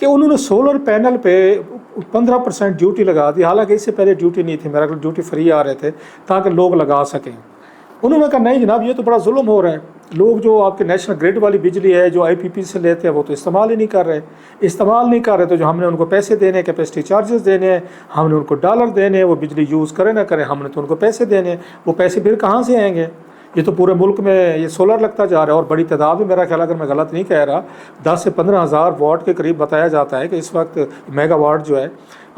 کہ انہوں نے سولر پینل پہ 15% ڈیوٹی لگا دی، حالانکہ اس سے پہلے ڈیوٹی نہیں تھی، میرا ڈیوٹی فری آ رہے تھے تاکہ لوگ لگا سکیں۔ انہوں نے کہا نہیں جناب یہ تو بڑا ظلم ہو رہا ہے، لوگ جو آپ کے نیشنل گریڈ والی بجلی ہے جو IPP سے لیتے ہیں وہ تو استعمال ہی نہیں کر رہے، تو جو ہم نے ان کو پیسے دینے، کیپیسٹی چارجز دینے ہیں، ہم نے ان کو ڈالر دینے ہیں، وہ بجلی یوز کرے نہ کرے ہم نے تو ان کو پیسے دینے ہیں، وہ پیسے پھر کہاں سے آئیں گے؟ یہ تو پورے ملک میں یہ سولر لگتا جا رہا ہے، اور بڑی تعداد میں، میرا خیال اگر میں غلط نہیں کہہ رہا، 10 سے 15 ہزار واٹ کے قریب بتایا جاتا ہے کہ اس وقت میگا واٹ جو ہے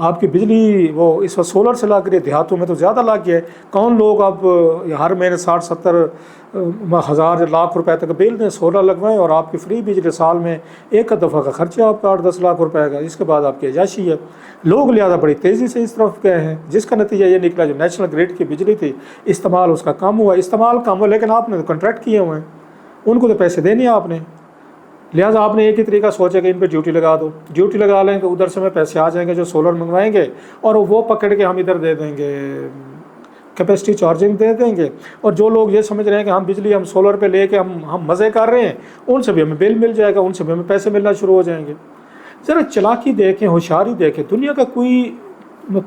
آپ کی بجلی وہ اس وقت سولر سے لگ رہی ہے، دیہاتوں میں تو زیادہ لگ گیا ہے۔ کون لوگ اب ہر مہینے 60-70 ہزار لاکھ روپے تک بل میں سولر لگوائیں اور آپ کی فری بجلی سال میں ایک دفعہ کا خرچہ آپ کا 8-10 لاکھ روپے کا، اس کے بعد آپ کی عیاشی ہے۔ لوگ لہٰذا بڑی تیزی سے اس طرف گئے ہیں، جس کا نتیجہ یہ نکلا جو نیشنل گریڈ کی بجلی تھی استعمال اس کا کم ہوا، لیکن آپ نے تو کنٹریکٹ کیے ہوئے ہیں، ان کو تو پیسے دینے ہیں آپ نے، لہٰذا آپ نے ایک ہی طریقہ سوچا کہ ان پہ ڈیوٹی لگا دو، ڈیوٹی لگا لیں گے ادھر سے میں پیسے آ جائیں گے جو سولر منگوائیں گے اور وہ پکڑ کے ہم ادھر دے دیں گے، کیپیسٹی چارجنگ دے دیں گے، اور جو لوگ یہ سمجھ رہے ہیں کہ ہم بجلی ہم سولر پہ لے کے ہم مزے کر رہے ہیں، ان سے بھی ہمیں بل مل جائے گا، ان سے بھی ہمیں پیسے ملنا شروع ہو جائیں گے۔ ذرا چلاکی دیکھیں، ہوشیاری دیکھیں، دنیا کا کوئی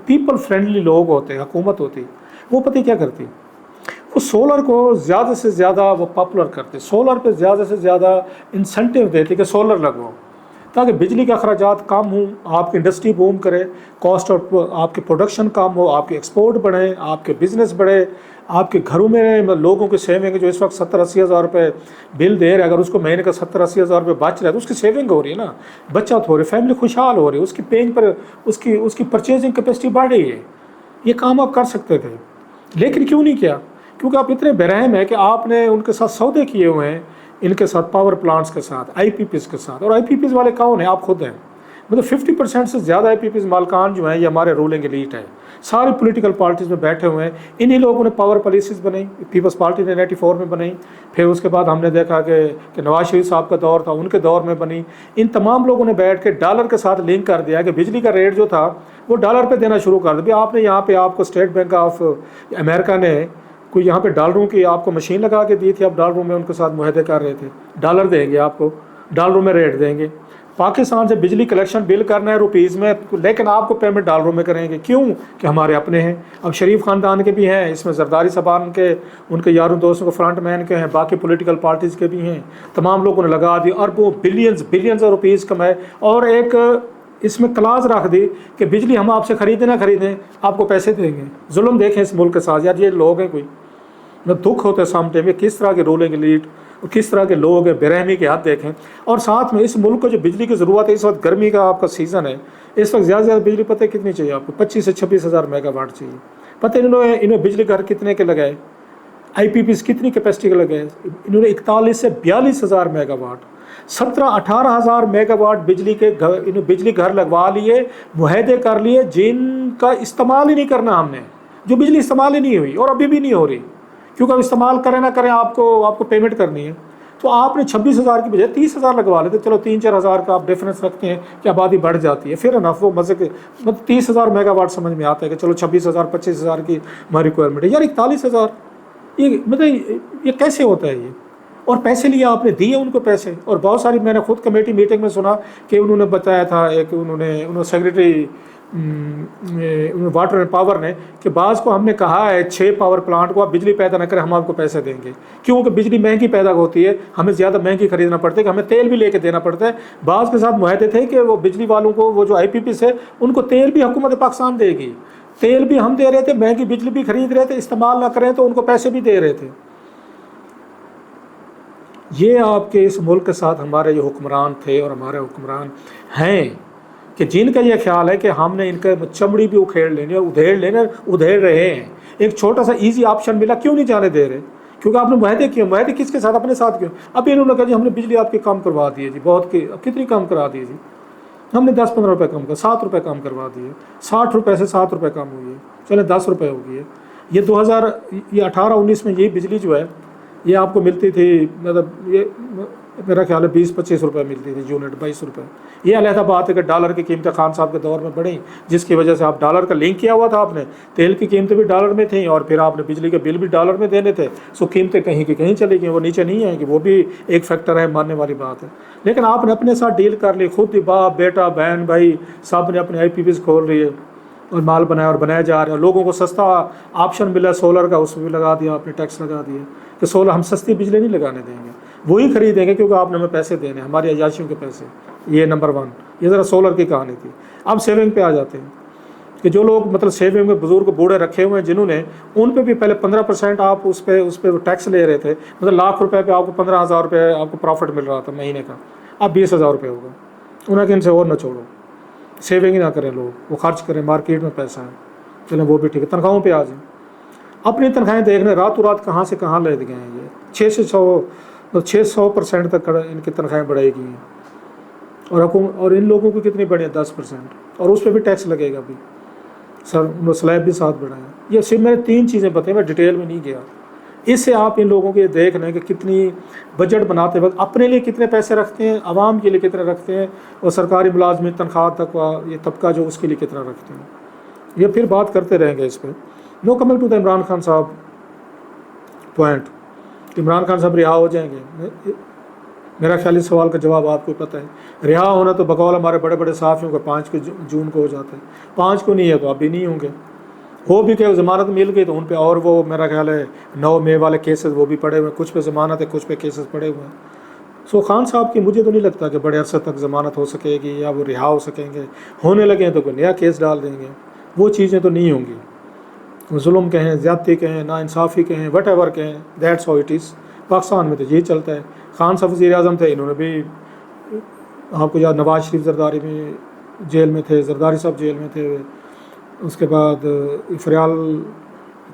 پیپل فرینڈلی لوگ ہوتے ہیں، حکومت ہوتی، وہ پتہ کیا کرتی، وہ سولر کو زیادہ سے زیادہ وہ پاپولر کرتے، سولر پہ زیادہ سے زیادہ انسینٹیو دیتے کہ سولر لگواؤ تاکہ بجلی کے اخراجات کم ہوں، آپ کی انڈسٹری بوم کرے، کاسٹ اور آپ کی پروڈکشن کم ہو، آپ کی ایکسپورٹ بڑھے، آپ کے بزنس بڑھے، آپ کے گھروں میں لوگوں کی سیونگ جو اس وقت 70-80 ہزار روپے بل دے رہے، اگر اس کو مہینے کا 70-80 ہزار روپے بچ رہا ہے تو اس کی سیونگ ہو رہی ہے نا، بچت ہو رہی ہے، فیملی خوشحال ہو رہی ہے، اس کی پینگ پر اس کی پرچیزنگ کیپیسٹی بڑھ رہی ہے۔ یہ کام آپ کر سکتے تھے لیکن کیوں نہیں کیا؟ کیونکہ آپ اتنے برہم ہیں کہ آپ نے ان کے ساتھ سودے کیے ہوئے ہیں، ان کے ساتھ پاور پلانٹس کے ساتھ، IPPs کے ساتھ، اور IPPs والے کون ہیں؟ آپ خود ہیں، مطلب 50% سے زیادہ IPPs مالکان جو ہیں یہ ہمارے رولنگ ایلیٹ ہیں، ساری پولیٹیکل پارٹیز میں بیٹھے ہوئے ہیں، انہی لوگوں نے پاور پالیسیز بنائی، پیپلز پارٹی نے 94 میں بنائی، پھر اس کے بعد ہم نے دیکھا کہ نواز شریف صاحب کا دور تھا، ان کے دور میں بنی، ان تمام لوگوں نے بیٹھ کے ڈالر کے ساتھ لنک کر دیا کہ بجلی کا ریٹ جو تھا وہ ڈالر پہ دینا شروع کر دیا۔ آپ نے یہاں پہ آپ کو اسٹیٹ بینک آف امریکہ نے کوئی یہاں پہ ڈالروں کی آپ کو مشین لگا کے دی تھی، آپ ڈالروں میں ان کے ساتھ معاہدے کر رہے تھے، ڈالر دیں گے آپ کو، ڈالروں میں ریٹ دیں گے، پاکستان سے بجلی کلیکشن بل کرنا ہے روپیز میں، لیکن آپ کو پیمنٹ ڈالروں میں کریں گے، کیوں کہ ہمارے اپنے ہیں۔ اب شریف خاندان کے بھی ہیں اس میں، زرداری صاحبان کے، ان کے یاروں دوستوں کو فرنٹ مین کے ہیں، باقی پولیٹیکل پارٹیز کے بھی ہیں، تمام لوگوں نے لگا دی، اربوں بلینز آف روپیز کمائے، اور ایک اس میں کلاز رکھ دی کہ بجلی ہم آپ سے خریدیں نہ خریدیں آپ کو پیسے دیں گے۔ ظلم دیکھیں اس ملک کے ساتھ، یار یہ لوگ ہیں کوئی دکھ ہوتا ہے سامنے میں، کس طرح کے رولنگ ایلیٹ اور کس طرح کے لوگ ہیں، برہمی کے ہاتھ دیکھیں۔ اور ساتھ میں اس ملک کو جو بجلی کی ضرورت ہے، اس وقت گرمی کا آپ کا سیزن ہے، اس وقت زیادہ سے زیادہ بجلی پتہ کتنی چاہیے آپ کو؟ 25 سے 26 ہزار میگا واٹ چاہیے۔ پتہ انہوں بجلی گھر کتنے کے لگائے، IPPs کتنی کیپیسٹی کے لگائے، انہوں نے 41 سے 42 ہزار میگا واٹ، 17-18 ہزار میگا واٹ بجلی کے بجلی گھر لگوا لیے، معاہدے کر لیے جن کا استعمال ہی نہیں کرنا ہم نے، جو بجلی استعمال ہی نہیں ہوئی اور ابھی بھی نہیں ہو رہی، کیونکہ اب استعمال کریں نہ کریں آپ کو پیمنٹ کرنی ہے۔ تو آپ نے 26 ہزار کی بجائے 30 ہزار لگوا لیتے، چلو 3-4 ہزار کا آپ ڈفرینس رکھتے ہیں کہ آبادی بڑھ جاتی ہے، پھر انف وہ مزے کے مطلب 30 ہزار میگا واٹ سمجھ میں آتا ہے کہ چلو 26 ہزار 25 ہزار کی ہماری ریکوائرمنٹ ہے، یار 41 ہزار یہ مطلب یہ کیسے ہوتا ہے یہ؟ اور پیسے لیے آپ نے دیے ان کو پیسے، اور بہت ساری میں نے خود کمیٹی میٹنگ میں سنا کہ انہوں نے بتایا تھا ایک انہوں سیکریٹری واٹر اینڈ پاور نے کہ بعض کو ہم نے کہا ہے 6 پاور پلانٹ کو آپ بجلی پیدا نہ کریں، ہم آپ کو پیسے دیں گے، کیونکہ بجلی مہنگی پیدا ہوتی ہے، ہمیں زیادہ مہنگی خریدنا پڑتا ہے کہ ہمیں تیل بھی لے کے دینا پڑتا ہے۔ بعض کے ساتھ معاہدے تھے کہ وہ بجلی والوں کو وہ جو IPPs ہے ان کو تیل بھی حکومت پاکستان دے گی، تیل بھی ہم دے رہے تھے، مہنگی بجلی بھی خرید رہے تھے، استعمال نہ کریں تو ان کو پیسے بھی دے رہے تھے۔ یہ آپ کے اس ملک کے ساتھ ہمارے جو حکمران تھے اور ہمارے حکمران ہیں کہ جن کا یہ خیال ہے کہ ہم نے ان کا چمڑی بھی اکھیڑ لینی اور ادھیڑ رہے ہیں، ایک چھوٹا سا ایزی آپشن ملا کیوں نہیں جانے دے رہے؟ کیونکہ آپ نے معاہدے کیے، معاہدے کس کے ساتھ؟ اپنے ساتھ کیوں؟ ابھی انہوں نے کہا جی ہم نے بجلی آپ کی کم کروا دی ہے جی، بہت کی کتنی کم کرا دی جی، ہم نے 10-15 روپے کم کر 7 روپے کم کروا دیے، 60 روپے سے 7 روپے کم ہوئی ہے، چلے 10 روپے ہو گئی ہے۔ یہ 2018-19 میں یہ بجلی جو ہے یہ آپ کو ملتی تھی، مطلب یہ میرا خیال ہے 20-25 روپے ملتی تھی یونٹ، 22 روپے۔ یہ علیحدہ بات ہے کہ ڈالر کی قیمتیں خان صاحب کے دور میں بڑھیں، جس کی وجہ سے آپ ڈالر کا لنک کیا ہوا تھا، آپ نے تیل کی قیمتیں بھی ڈالر میں تھیں اور پھر آپ نے بجلی کے بل بھی ڈالر میں دینے تھے، سو قیمتیں کہیں کی کہیں چلی گئیں، وہ نیچے نہیں آئیں گی، وہ بھی ایک فیکٹر ہے، ماننے والی بات ہے۔ لیکن آپ نے اپنے ساتھ ڈیل کر لی، خود ہی باپ بیٹا بہن بھائی سب نے اپنے IPPs کھول لیے اور مال بنایا اور بنایا جا رہے ہیں۔ لوگوں کو سستا آپشن ملا سولر کا، اس پہ بھی لگا دیا آپ نے، ٹیکس لگا دیا کہ سولر ہم سستی بجلی نہیں لگانے دیں گے، وہی خریدیں گے کیونکہ آپ نے ہمیں پیسے دینے ہیں، ہماری عیاشیوں کے پیسے۔ یہ نمبر 1، یہ ذرا سولر کی کہانی تھی۔ اب سیونگ پہ آ جاتے ہیں کہ جو لوگ مطلب سیونگ میں بزرگ بوڑھے رکھے ہوئے ہیں، جنہوں نے ان پہ بھی پہلے 15% آپ اس پہ ٹیکس لے رہے تھے، مطلب لاکھ روپے پہ آپ کو 15,000 روپے آپ کو پروفٹ مل رہا تھا مہینے کا، اب 20,000 روپے ہوگا۔ انہیں کہ ان سے اور نہ چھوڑو، سیونگ ہی نہ کریں لوگ، وہ خرچ کریں، مارکیٹ میں پیسہ ہے، چلیں وہ بھی ٹھیک ہے۔ تنخواہوں پہ آ جائیں، اپنی تنخواہیں دیکھنے راتوں رات کہاں سے کہاں لے گئے ہیں، یہ 600% تک ان کی تنخواہیں بڑھائی گئی ہیں، اور ان لوگوں کی کتنی بڑھی ہے، 10%، اور اس پہ بھی ٹیکس لگے گا بھی، سر سلیب بھی ساتھ بڑھائیں۔ یہ صرف میں نے 3 چیزیں بتائیں، میں ڈیٹیل میں نہیں گیا۔ اس سے آپ ان لوگوں کے دیکھ لیں کہ کتنی بجٹ بناتے وقت اپنے لیے کتنے پیسے رکھتے ہیں، عوام کے لیے کتنے رکھتے ہیں، اور سرکاری ملازمین تنخواہ تک یہ طبقہ جو اس کے لیے کتنا رکھتے ہیں۔ یہ پھر بات کرتے رہیں گے اس پہ۔ No coming to the Imran Khan صاحب پوائنٹ، عمران خان صاحب رہا ہو جائیں گے؟ میرا خیال اس سوال کا جواب آپ کو پتہ ہے، رہا ہونا تو بقول ہمارے بڑے بڑے صحافیوں کا 5 جون کو ہو جاتا ہے، 5 کو نہیں ہے تو اب بھی نہیں ہوں گے، ہو بھی کہ ضمانت مل گئی تو ان پہ، اور وہ میرا خیال ہے 9 مئی والے کیسز وہ بھی پڑے ہوئے ہیں، کچھ پہ ضمانت ہے، کچھ پہ کیسز پڑے ہوئے ہیں۔ سو خان صاحب کی مجھے تو نہیں لگتا کہ بڑے عرصے تک ضمانت ہو سکے گی یا وہ رہا ہو سکیں گے، ہونے لگے تو کوئی نیا کیس ڈال دیں گے، وہ چیزیں تو نہیں ہوں گی۔ ظلم کہیں، زیادتی کہیں، ناانصافی کہیں، وٹ ایور کہیں، that's how it is. Pakistan میں تو یہی چلتا ہے۔ خان صاحب وزیر اعظم تھے، انہوں نے بھی آپ کو یاد، نواز شریف زرداری میں جیل میں تھے، زرداری صاحب جیل میں تھے، اس کے بعد فریال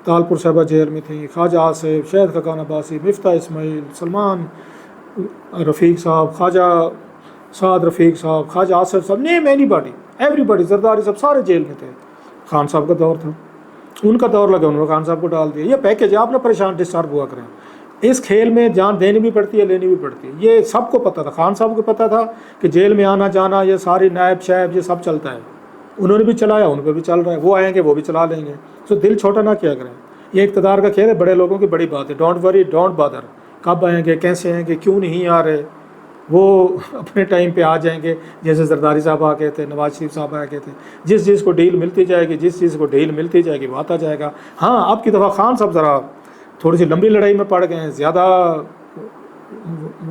تالپور صاحبہ جیل میں تھیں، خواجہ آصف، شہید خاقان عباسی، مفتاح اسماعیل، سلمان رفیق صاحب، خواجہ سعد رفیق صاحب، خواجہ آصف صاحب، name any body, every body, Zardari صاحب سارے جیل میں تھے۔ خان صاحب کا دور تھا، ان کا دور لگا، انہوں نے خان صاحب کو ڈال دیا۔ یہ پیکیج آپ نہ پریشان ڈسٹرب ہوا کریں، اس کھیل میں جان دینی بھی پڑتی ہے، لینی بھی پڑتی ہے، یہ سب کو پتہ تھا۔ خان صاحب کو پتہ تھا کہ جیل میں آنا جانا، یہ ساری نائب شائب یہ سب چلتا ہے، انہوں نے بھی چلایا، ان پہ بھی چل رہا ہے، وہ آئیں گے وہ بھی چلا لیں گے، تو دل چھوٹا نہ کیا کریں۔ یہ اقتدار کا کھیل ہے، بڑے لوگوں کی بڑی بات ہے، ڈونٹ وری ڈونٹ بادر، کب آئیں گے، کیسے آئیں گے، کیوں نہیں آ رہے، وہ اپنے ٹائم پہ آ جائیں گے، جیسے زرداری صاحب آ گئے تھے، نواز شریف صاحب آ گئے تھے، جس چیز کو ڈیل ملتی جائے گی، جس چیز کو ڈیل ملتی جائے گی وہ آتا جائے گا۔ ہاں اب کی دفعہ خان صاحب ذرا تھوڑی سی لمبی لڑائی میں پڑ گئے ہیں، زیادہ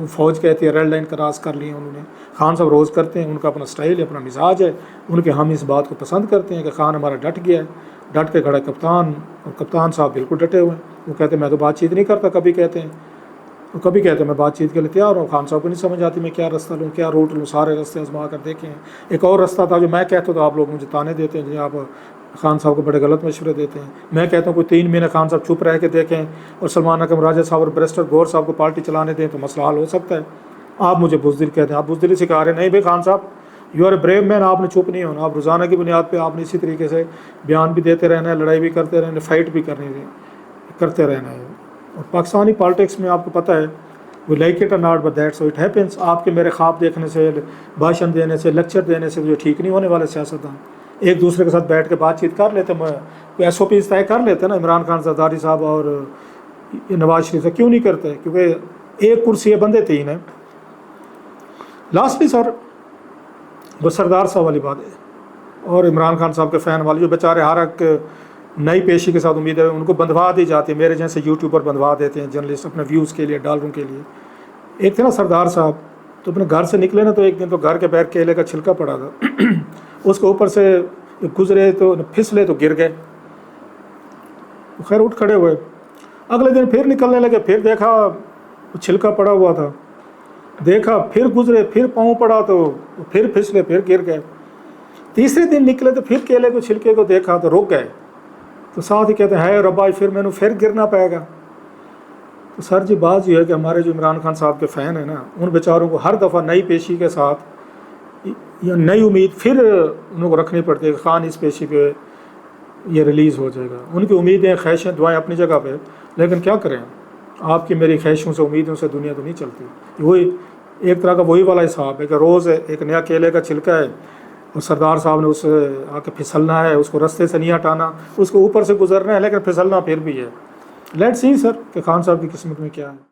فوج کہتی ہے ریڈ لائن کراس کر لی ہے انہوں نے۔ خان صاحب روز کرتے ہیں، ان کا اپنا سٹائل ہے، اپنا مزاج ہے، ان کے ہم اس بات کو پسند کرتے ہیں کہ خان ہمارا ڈٹ گیا ہے، ڈٹ کے کھڑا ہے کپتان، اور کپتان صاحب بالکل ڈٹے ہوئے ہیں، وہ کہتے ہیں میں تو بات چیت نہیں کرتا، کبھی کہتے ہیں میں بات چیت کے لیے تیار ہوں۔ خان صاحب کو نہیں سمجھ آتی میں کیا رستہ لوں، کیا روٹ لوں، سارے راستے آزما کر دیکھے ہیں۔ ایک اور رستہ تھا جو میں کہتا تو آپ لوگ مجھے تانے دیتے ہیں، جی آپ خان صاحب کو بڑے غلط مشورے دیتے ہیں۔ میں کہتا ہوں کوئی 3 مہینے خان صاحب چپ رہ کے دیکھیں اور سلمان اکرم راجہ صاحب اور بیرسٹر گور صاحب کو پارٹی چلانے دیں تو مسئلہ حل ہو سکتا ہے۔ آپ مجھے بزدل کہتے ہیں، آپ بزدلی سکھا رہے ہیں، نہیں بھائی خان صاحب یو آر اے بریو مین، آپ نے چپ نہیں ہونا، آپ روزانہ کی بنیاد پہ آپ نے اسی طریقے سے بیان بھی دیتے رہنا ہے، لڑائی بھی کرتے رہنا ہے، فائٹ بھی کرتے رہنا ہے۔ اور پاکستانی پالیٹکس میں آپ کو پتہ ہے وہ لائک اٹ اور not but that's how it happens. آپ کے میرے خواب دیکھنے سے، بھاشن دینے سے، لیکچر دینے سے جو ٹھیک نہیں ہونے والے سیاستدان ایک دوسرے کے ساتھ بیٹھ کے بات چیت کر لیتے، کوئی SOPs طے کر لیتے نا، عمران خان زرداری صاحب اور نواز شریف سے کیوں نہیں کرتے؟ کیونکہ ایک کرسی ہے، بندے 3 ہیں۔ لاسٹلی سر وہ سردار صاحب والی بات ہے اور عمران خان صاحب کے فین والے جو بیچارے ہر ایک نئی پیشی کے ساتھ امید ہے ان کو بندھوا دی جاتی ہے، میرے جیسے یوٹیوبر بندھوا دیتے ہیں جرنلسٹ اپنے ویوز کے لیے، ڈالروں کے لیے۔ ایک تھے نا سردار صاحب، تو اپنے گھر سے نکلے نا تو ایک دن تو گھر کے باہر کیلے کا چھلکا پڑا تھا، اس کے اوپر سے گزرے تو پھسلے تو گر گئے، خیر اٹھ کھڑے ہوئے، اگلے دن پھر نکلنے لگے، پھر دیکھا چھلکا پڑا ہوا تھا، دیکھا پھر گزرے، پھر پاؤں پڑا تو پھر پھسلے، پھر گر گئے۔ تیسرے دن نکلے تو پھر کیلے کو چھلکے کو دیکھا تو رک گئے، تو ساتھ ہی کہتے ہیں ہے ربا پھر میں نے پھر گرنا پائے گا۔ تو سر جی بات یہ ہے کہ ہمارے جو عمران خان صاحب کے فین ہیں نا، ان بیچاروں کو ہر دفعہ نئی پیشی کے ساتھ یا نئی امید پھر انہوں کو رکھنی پڑتی ہے کہ خان اس پیشی پہ یہ ریلیز ہو جائے گا۔ ان کی امیدیں، خواہشیں، دعائیں اپنی جگہ پہ، لیکن کیا کریں، آپ کی میری خواہشوں سے، امیدوں سے دنیا تو نہیں چلتی۔ وہی ایک طرح کا وہی والا حساب ہے کہ روز ایک نیا کیلے کا چھلکا ہے اور سردار صاحب نے اس آ کے پھسلنا ہے، اس کو رستے سے نہیں ہٹانا، اس کو اوپر سے گزرنا ہے لیکن پھسلنا پھر بھی ہے۔ لیٹ سی سر کہ خان صاحب کی قسمت میں کیا ہے۔